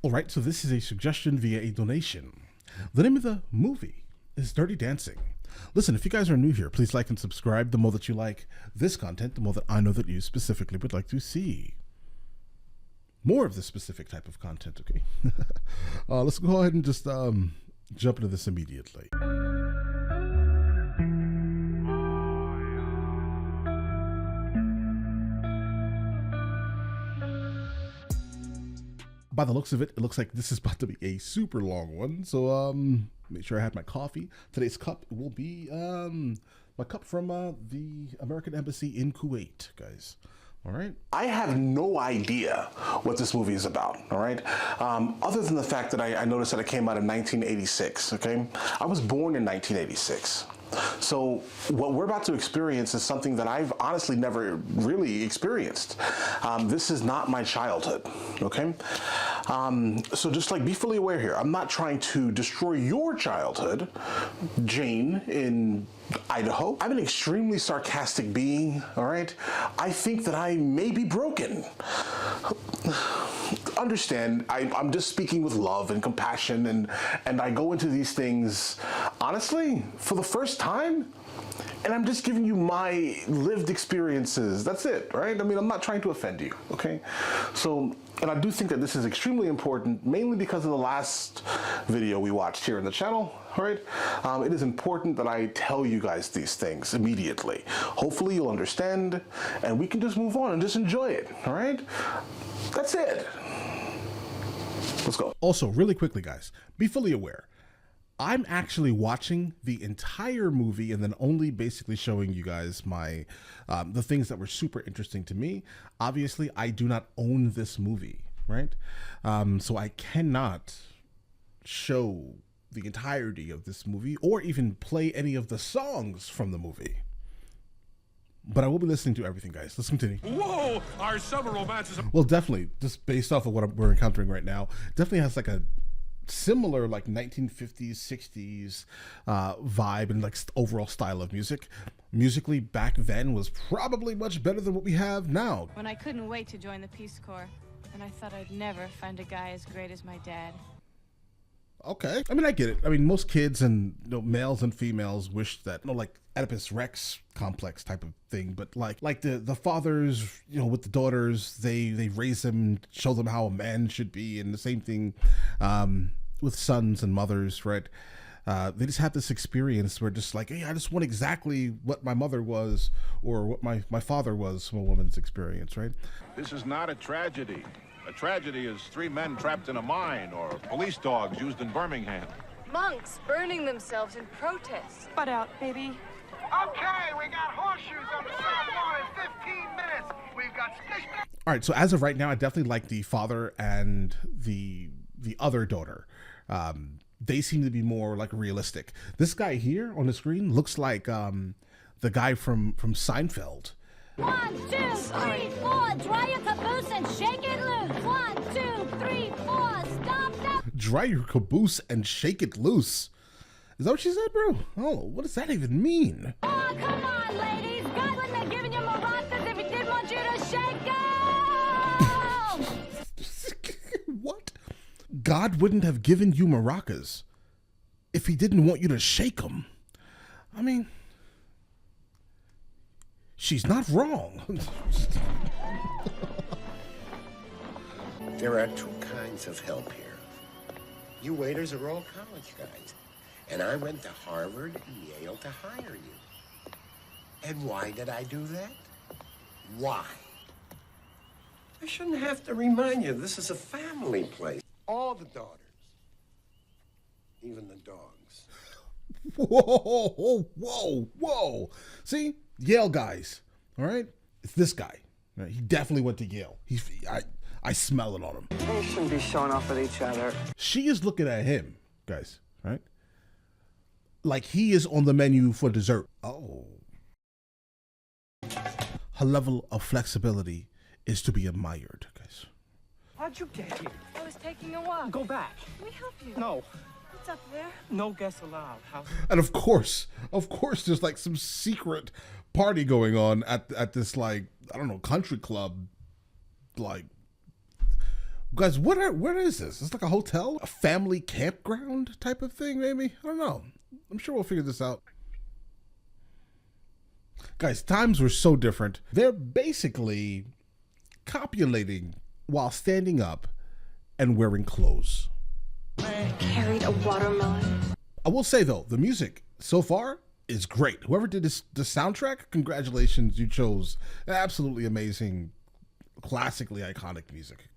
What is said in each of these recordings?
All right, so this is a suggestion via a donation. The name of the movie is Dirty Dancing. Listen, if you guys are new here, please like and subscribe. The more that you like this content, the more that I know that you specifically would like to see more of this specific type of content, okay? Let's go ahead and just jump into this immediately. By the looks of it, it looks like this is about to be a super long one. So make sure I had my coffee. Today's cup will be my cup from the American Embassy in Kuwait, guys. All right. I have no idea what this movie is about, all right? Other than the fact that I noticed that it came out in 1986, okay? I was born in 1986. So what we're about to experience is something that I've honestly never really experienced. This is not my childhood, okay? So just like be fully aware here. I'm not trying to destroy your childhood, Jane in Idaho. I'm an extremely sarcastic being, all right? I think that I may be broken. Understand, I'm just speaking with love and compassion, and I go into these things, honestly, for the first time, and I'm just giving you my lived experiences. That's it, right? I mean, I'm not trying to offend you, okay? So, and I do think that this is extremely important, mainly because of the last video we watched here on the channel, all right? It is important that I tell you guys these things immediately. Hopefully you'll understand, and we can just move on and just enjoy it, all right? That's it. Let's go. Also, really quickly, guys, be fully aware. I'm actually watching the entire movie and then only basically showing you guys my the things that were super interesting to me. Obviously, I do not own this movie, right? So I cannot show the entirety of this movie or even play any of the songs from the movie. But I will be listening to everything, guys. Let's continue. Whoa! Our summer romance is... Well, definitely, just based off of what we're encountering right now, definitely has like a similar like 1950s, 60s vibe and like overall style of music. Musically, back then was probably much better than what we have now. When I couldn't wait to join the Peace Corps, and I thought I'd never find a guy as great as my dad. Okay, I mean, I get it. I mean, most kids and males and females wish that, like Oedipus Rex complex type of thing, but like the fathers, with the daughters, they raise them, show them how a man should be, and the same thing with sons and mothers, right? They just have this experience where just like, hey, I just want exactly what my mother was or what my father was from a woman's experience, right? This is not a tragedy. A tragedy is 3 men trapped in a mine or police dogs used in Birmingham. Monks burning themselves in protest. Butt out, baby. Okay, we got horseshoes on the sidewalk in 15 minutes. We've got All right, so as of right now, I definitely like the father and the other daughter. They seem to be more like realistic. This guy here on the screen looks like the guy from Seinfeld. 1, 2, 3, 4. Dry your caboose and shake it loose. 1, 2, 3, 4. Stop that. Dry your caboose and shake it loose. Is that what she said, bro? Oh, what does that even mean? Oh, come on, ladies. God wouldn't have given you maracas if he didn't want you to shake them. What? God wouldn't have given you maracas if he didn't want you to shake them. I mean, she's not wrong. There are 2 kinds of help here. You waiters are all college guys. And I went to Harvard and Yale to hire you. And why did I do that? Why? I shouldn't have to remind you, this is a family place. All the daughters. Even the dogs. Whoa, whoa, whoa. See? Yale guys, all right? It's this guy. Right? He definitely went to Yale. I smell it on him. They shouldn't be showing off with each other. She is looking at him, guys, right? Like he is on the menu for dessert. Oh. Her level of flexibility is to be admired, guys. How'd you get here? I was taking a walk. Go back. Can we help you? No. What's up there? No guests allowed. And of course, there's like some secret party going on at this, like, I don't know, country club, like Guys, where is this? It's like a hotel, a family campground type of thing, maybe? I don't know. I'm sure we'll figure this out. Guys, times were so different. They're basically copulating while standing up and wearing clothes. Carried a watermelon. I will say though, the music so far is great. Whoever did the soundtrack, congratulations, you chose absolutely amazing, classically iconic music.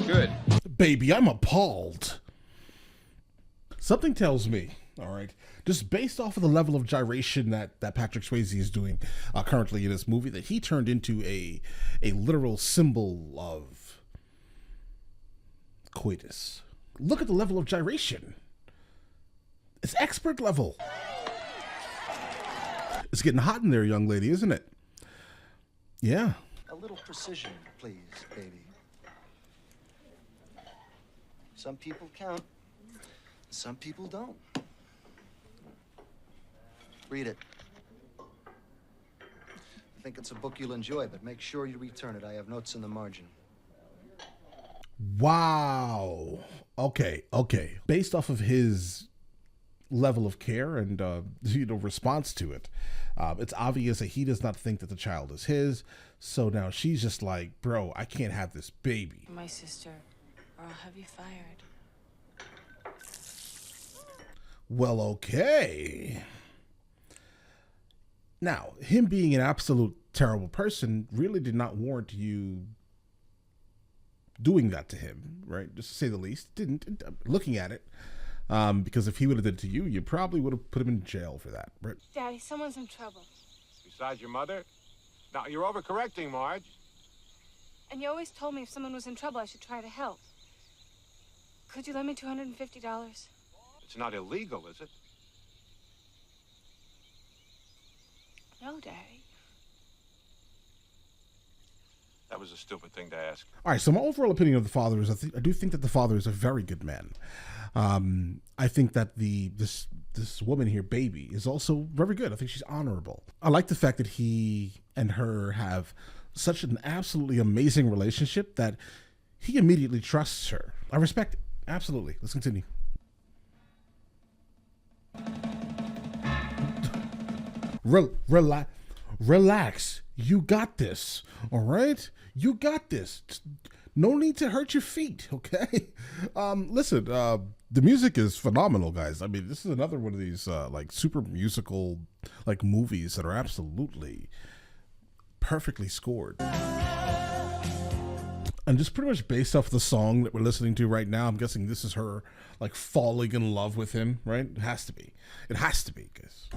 Good. Baby, I'm appalled. Something tells me, all right, just based off of the level of gyration that Patrick Swayze is doing currently in this movie, that he turned into a literal symbol of coitus. Look at the level of gyration. It's expert level. It's getting hot in there, young lady, isn't it? Yeah. A little precision, please, baby. Some people count, some people don't. Read it. I think it's a book you'll enjoy, but make sure you return it. I have notes in the margin. Wow. Okay. Based off of his level of care and response to it, it's obvious that he does not think that the child is his. So now she's just like, bro, I can't have this baby. My sister, or I'll have you fired. Well, okay. Now, him being an absolute terrible person really did not warrant you doing that to him, right? Just to say the least. Didn't. Looking at it. Because if he would have did it to you, you probably would have put him in jail for that, right? Daddy, someone's in trouble. Besides your mother? Now, you're overcorrecting, Marge. And you always told me if someone was in trouble, I should try to help. Could you lend me $250? It's not illegal, is it? No, Daddy. That was a stupid thing to ask. All right, so my overall opinion of the father is I do think that the father is a very good man. I think that this woman here, baby, is also very good. I think she's honorable. I like the fact that he and her have such an absolutely amazing relationship that he immediately trusts her. I respect it. Absolutely. Let's continue. Relax. You got this. All right? You got this. No need to hurt your feet, okay? Listen, the music is phenomenal, guys. I mean, this is another one of these like super musical like movies that are absolutely perfectly scored. And just pretty much based off the song that we're listening to right now, I'm guessing this is her like falling in love with him, right? It has to be. It has to be, guys.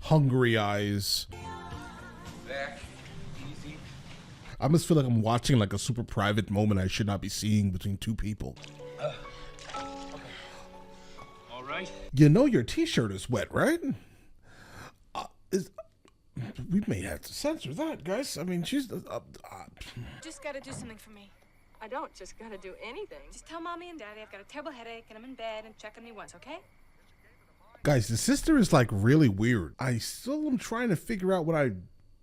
Hungry eyes. Back. Easy. I almost feel like I'm watching like a super private moment I should not be seeing between two people. Okay. All right. You know your t-shirt is wet, right? We may have to censor that, guys. I mean, she's... Just gotta do something for me. I don't just gotta do anything. Just tell Mommy and Daddy I've got a terrible headache and I'm in bed and check on me once, okay? Guys, the sister is like really weird. I still am trying to figure out what I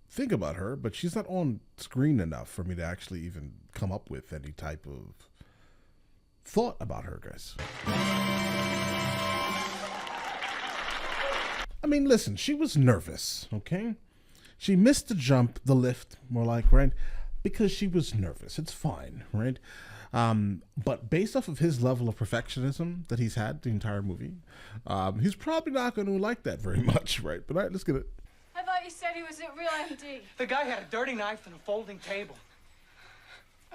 think about her, but she's not on screen enough for me to actually even come up with any type of thought about her, guys. I mean, listen, she was nervous, okay? She missed the jump, the lift, more like, right? Because she was nervous. It's fine, right? But based off of his level of perfectionism that he's had the entire movie, he's probably not going to like that very much, right? But all right, let's get it. I thought you said he was a real MD. The guy had a dirty knife and a folding table.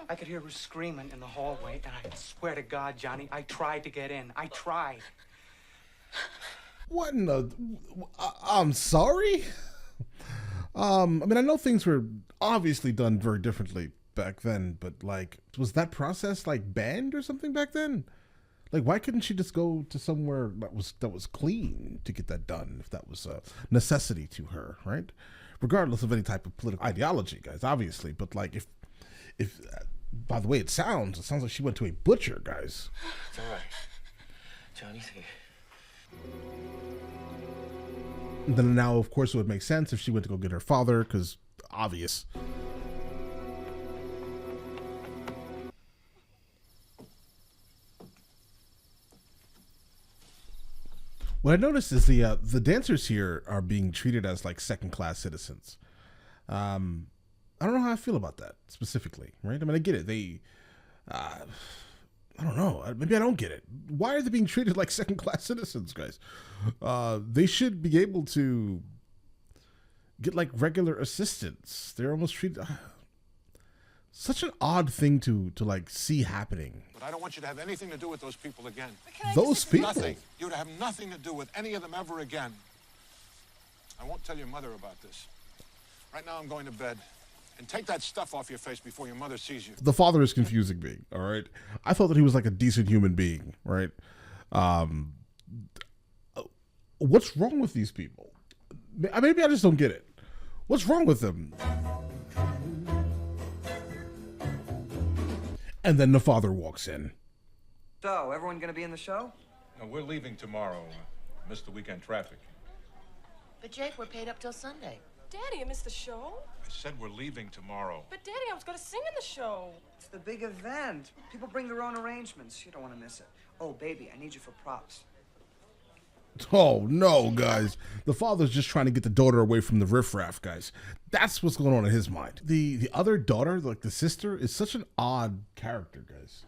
I could hear her screaming in the hallway, and I swear to God, Johnny, I tried to get in. I tried. What in the... I'm sorry? I mean, I know things were obviously done very differently back then, but like, was that process like banned or something back then? Like, why couldn't she just go to somewhere that was clean to get that done if that was a necessity to her, right? Regardless of any type of political ideology, guys, obviously. But like, if by the way it sounds like she went to a butcher, guys. It's all right. Johnny's here. And then now, of course, it would make sense if she went to go get her father, because obvious. What I noticed is the dancers here are being treated as like second-class citizens. I don't know how I feel about that specifically, right? I mean, I get it. I don't know. Maybe I don't get it. Why are they being treated like second-class citizens, guys? They should be able to get like regular assistance. They're almost treated. Such an odd thing to like see happening. But I don't want you to have anything to do with those people again. Those people? Nothing. You to have nothing to do with any of them ever again. I won't tell your mother about this. Right now I'm going to bed. And take that stuff off your face before your mother sees you. The father is confusing me, all right? I thought that he was like a decent human being, right? What's wrong with these people? Maybe I just don't get it. What's wrong with them? And then the father walks in. So, everyone gonna be in the show? No, we're leaving tomorrow. Missed the weekend traffic. But Jake, we're paid up till Sunday. Daddy, I missed the show. I said we're leaving tomorrow. But Daddy, I was going to sing in the show. It's the big event. People bring their own arrangements. You don't want to miss it. Oh, baby, I need you for props. Oh, no, guys. The father's just trying to get the daughter away from the riffraff, guys. That's what's going on in his mind. The other daughter, like the sister, is such an odd character, guys.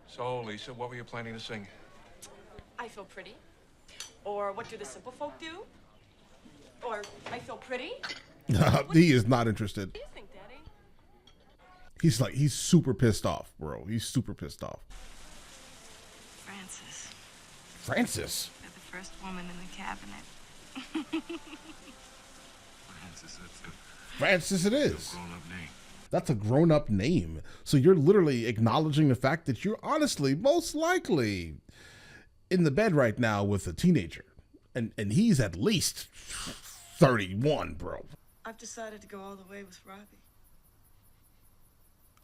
So, Lisa, what were you planning to sing? I feel pretty. Or what do the simple folk do? Or I feel pretty. He is not interested. What do you think, Daddy? He's super pissed off, bro. He's super pissed off. Francis. Francis? You're the first woman in the cabinet. Francis it is. That's a grown-up name. So you're literally acknowledging the fact that you're honestly, most likely, in the bed right now with a teenager. And he's at least 31, bro. I've decided to go all the way with Robbie.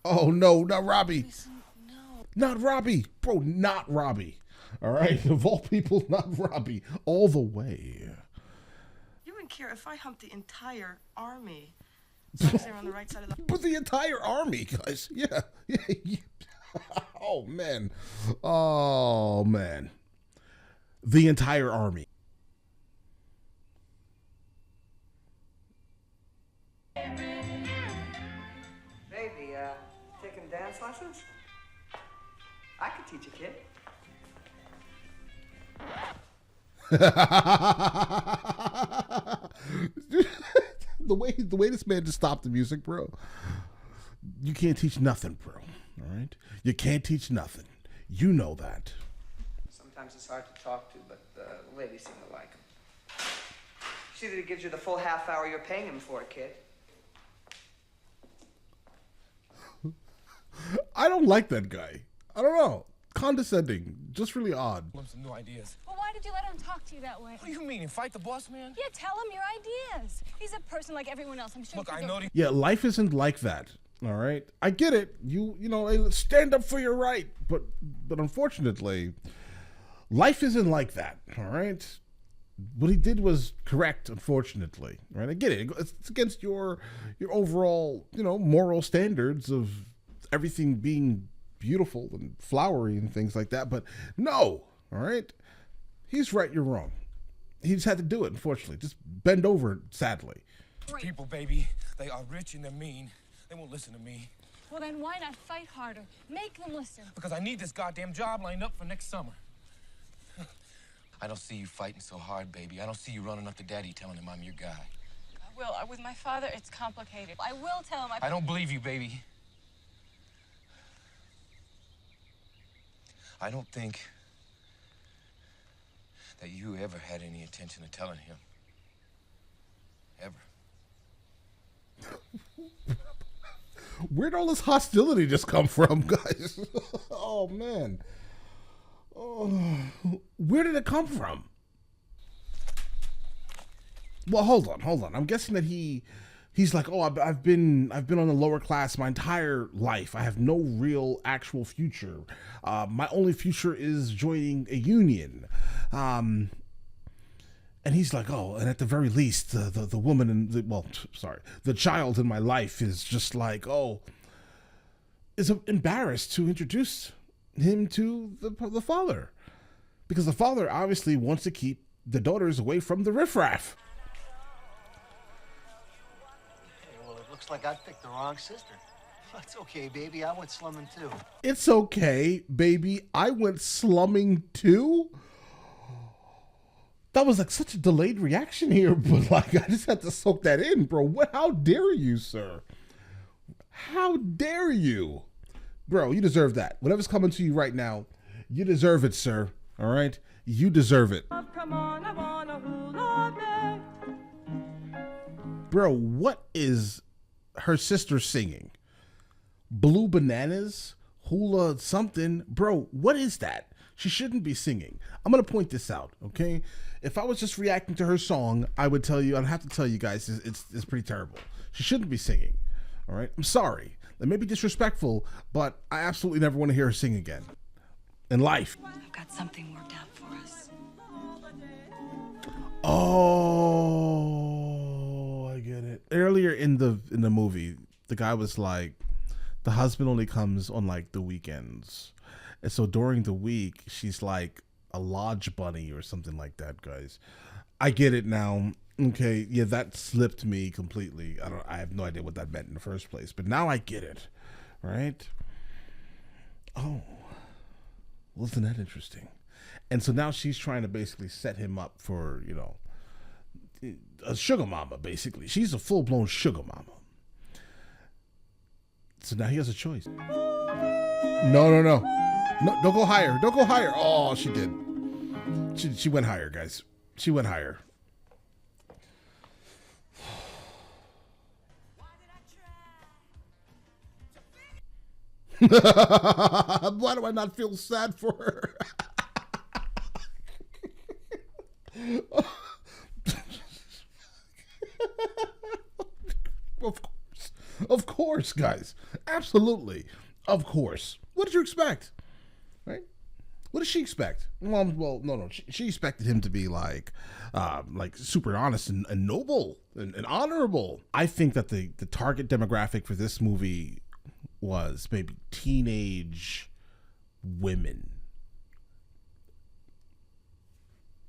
Oh, no, not Robbie. Listen, no. Not Robbie. Bro, not Robbie. All right? Of all people, not Robbie. All the way. You wouldn't care if I humped the entire army. As long as they're on the right side of the... But the entire army, guys. Yeah. Oh, man. Oh, man. The entire army. Baby, taking dance lessons? I could teach a kid. the way this man just stopped the music, bro. You can't teach nothing, bro. All right? You can't teach nothing. You know that. Sometimes it's hard to talk to, but the ladies seem to like him. See that he gives you the full half hour you're paying him for, kid. I don't like that guy. I don't know. Condescending. Just really odd. Some new ideas. Well, why did you let him talk to you that way? What do you mean? Fight the boss man? Yeah, tell him your ideas. He's a person like everyone else. I'm sure. Look, I know. Yeah, life isn't like that. All right, I get it. You know, stand up for your right, but unfortunately, life isn't like that. All right, what he did was correct. Unfortunately, right? I get it. It's against your overall, moral standards of everything being beautiful and flowery and things like that. But no, all right, he's right. You're wrong. He just had to do it. Unfortunately, just bend over. Sadly, People, baby, they are rich and they're mean. They won't listen to me. Well, then why not fight harder? Make them listen. Because I need this goddamn job lined up for next summer. I don't see you fighting so hard, baby. I don't see you running up to Daddy telling him I'm your guy. I will. With my father, it's complicated. I will tell him. I don't believe you, baby. I don't think that you ever had any intention of telling him. Ever. Where'd all this hostility just come from, guys? Oh, man. Oh, where did it come from? Well, hold on. I'm guessing that he's like, oh, I've been on the lower class my entire life. I have no real actual future. My only future is joining a union. And And he's like, oh, and at the very least, the woman and the child in my life is just like, oh, is embarrassed to introduce him to the father, because the father obviously wants to keep the daughters away from the riffraff. Hey, well, it looks like I picked the wrong sister. It's okay, baby. I went slumming too. It's okay, baby. I went slumming too. That was like such a delayed reaction here, but like I just had to soak that in, bro. What? How dare you, sir? How dare you? Bro, you deserve that. Whatever's coming to you right now, you deserve it, sir. All right? You deserve it. Bro, what is her sister singing? Blue Bananas? Hula something? Bro, what is that? She shouldn't be singing. I'm going to point this out, okay? If I was just reacting to her song, I'd have to tell you guys it's pretty terrible. She shouldn't be singing, all right? I'm sorry. That may be disrespectful, but I absolutely never want to hear her sing again in life. I've got something worked out for us. Oh, I get it. Earlier in the movie, the guy was like, the husband only comes on like the weekends. And so during the week, she's like a lodge bunny or something like that, guys. I get it now. Okay, yeah, that slipped me completely. I have no idea what that meant in the first place, but now I get it, right? Oh, wasn't that interesting? And so now she's trying to basically set him up for, you know, a sugar mama, basically. She's a full-blown sugar mama. So now he has a choice. No, don't go higher. Don't go higher. Oh, she did. She went higher, guys. She went higher. Why do I not feel sad for her? Of course, guys. Absolutely. Of course. What did you expect? Right? What did she expect? Well, no. She expected him to be like super honest and noble and honorable. I think that the target demographic for this movie was maybe teenage women.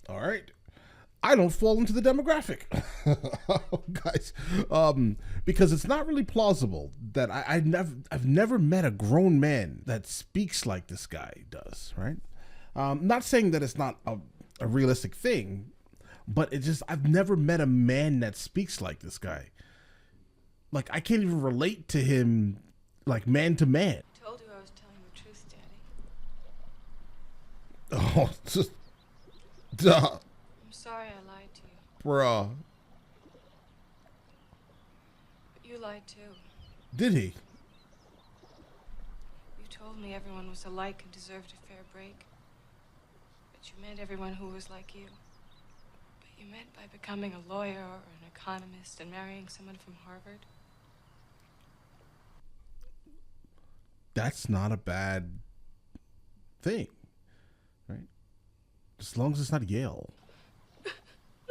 All right. I don't fall into the demographic, guys, because it's not really plausible that I've never met a grown man that speaks like this guy does, right? Not saying that it's not a realistic thing, but I've never met a man that speaks like this guy. Like, I can't even relate to him, like, man to man. I told you I was telling the truth, Daddy. Oh, just, duh. I'm sorry I lied to you. Bruh. But you lied too. Did he? You told me everyone was alike and deserved a fair break. But you meant everyone who was like you. But you meant by becoming a lawyer or an economist and marrying someone from Harvard. That's not a bad thing, right? As long as it's not Yale.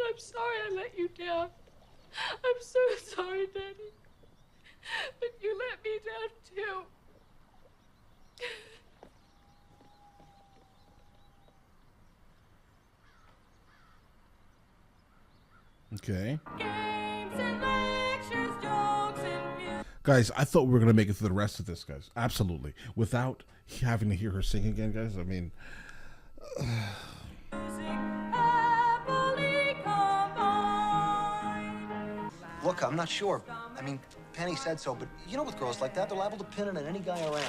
I'm sorry I let you down. I'm so sorry, Daddy. But you let me down too. Okay. Guys, I thought we were going to make it through the rest of this, guys. Absolutely. Without having to hear her sing again, guys. I mean... Look, I'm not sure. I mean, Penny said so, but you know with girls like that, they're liable to pin it on any guy around.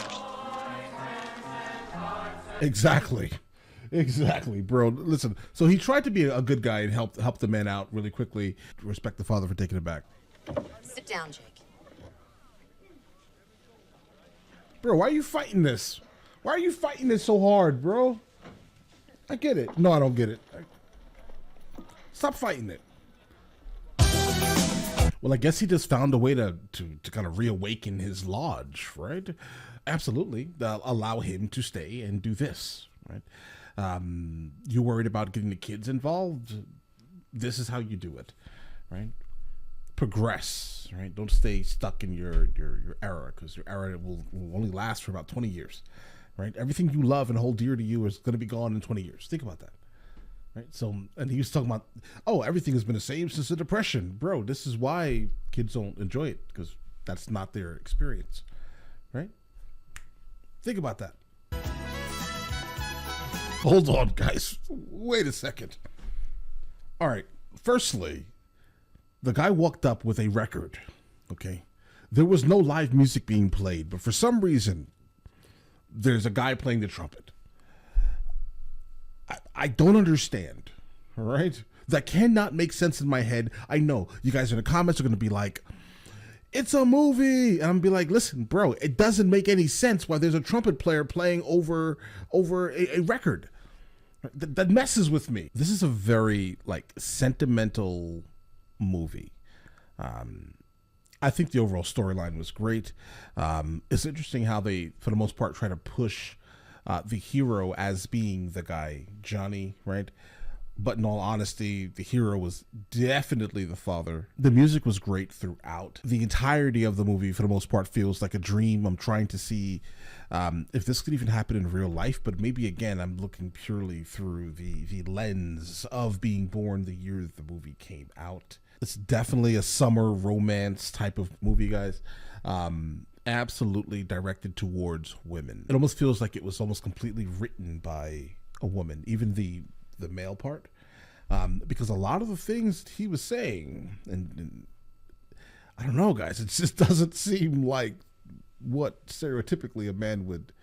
Exactly, bro. Listen, so he tried to be a good guy and help the man out really quickly. Respect the father for taking it back. Sit down, Jake. Bro, why are you fighting this? Why are you fighting this so hard, bro? I get it. No, I don't get it. Stop fighting it. Well, I guess he just found a way to kind of reawaken his lodge, right? Absolutely. They'll allow him to stay and do this, right? You worried about getting the kids involved? this is how you do it, right? Progress, right? Don't stay stuck in your era, because your era will only last for about 20 years, right? Everything you love and hold dear to you is going to be gone in 20 years. Think about that, right? So, and he was talking about, oh, everything has been the same since the Depression. Bro, this is why kids don't enjoy it, because that's not their experience, right? Think about that. Hold on, guys. Wait a second. All right. Firstly, the guy walked up with a record, okay? There was no live music being played, but for some reason, there's a guy playing the trumpet. I don't understand, all right? That cannot make sense in my head. I know you guys in the comments are going to be like, it's a movie. And I'm going to be like, listen, bro, it doesn't make any sense why there's a trumpet player playing over a record. That messes with me. This is a very, like, sentimental movie. I think the overall storyline was great. It's interesting how they, for the most part, try to push the hero as being the guy, Johnny, right? But in all honesty, the hero was definitely the father. The music was great throughout. The entirety of the movie, for the most part, feels like a dream. I'm trying to see if this could even happen in real life, but maybe, again, I'm looking purely through the lens of being born the year that the movie came out. It's definitely a summer romance type of movie, guys. Absolutely directed towards women. It almost feels like it was almost completely written by a woman, even the male part, because a lot of the things he was saying, and I don't know, guys, it just doesn't seem like what stereotypically a man would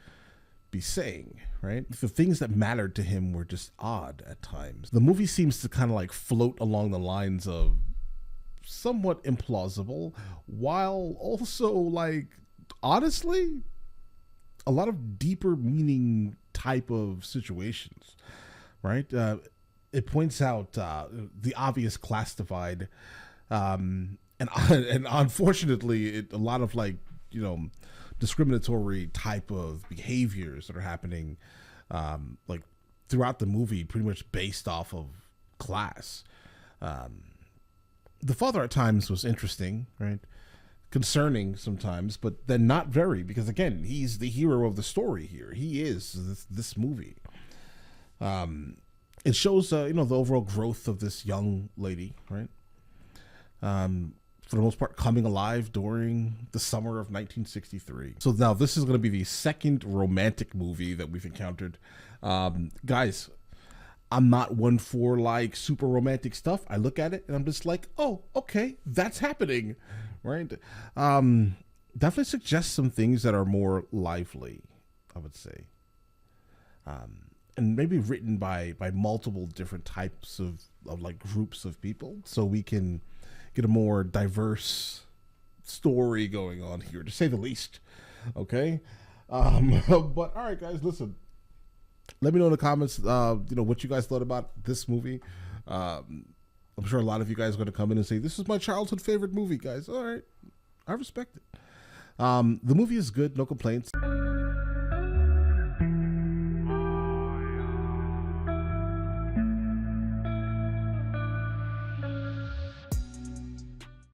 be saying, right? The things that mattered to him were just odd at times. The movie seems to kind of like float along the lines of somewhat implausible, while also, like, honestly, a lot of deeper meaning type of situations, right? It points out the obvious class divide, and unfortunately, a lot of, like, you know, discriminatory type of behaviors that are happening, like, throughout the movie, pretty much based off of class. The father at times was interesting, right? Concerning sometimes, but then not very, because again, he's the hero of the story here. He is this movie. It shows, you know, the overall growth of this young lady, right? For the most part, coming alive during the summer of 1963. So now this is going to be the second romantic movie that we've encountered. Guys, I'm not one for, like, super romantic stuff. I look at it and I'm just like, oh, okay, that's happening, right? Definitely suggests some things that are more lively, I would say. And maybe written by multiple different types of like groups of people, so we can get a more diverse story going on here, to say the least. Okay. But all right, guys, listen. Let me know in the comments, you know, what you guys thought about this movie. I'm sure a lot of you guys are going to come in and say, this is my childhood favorite movie, guys. All right. I respect it. The movie is good. No complaints.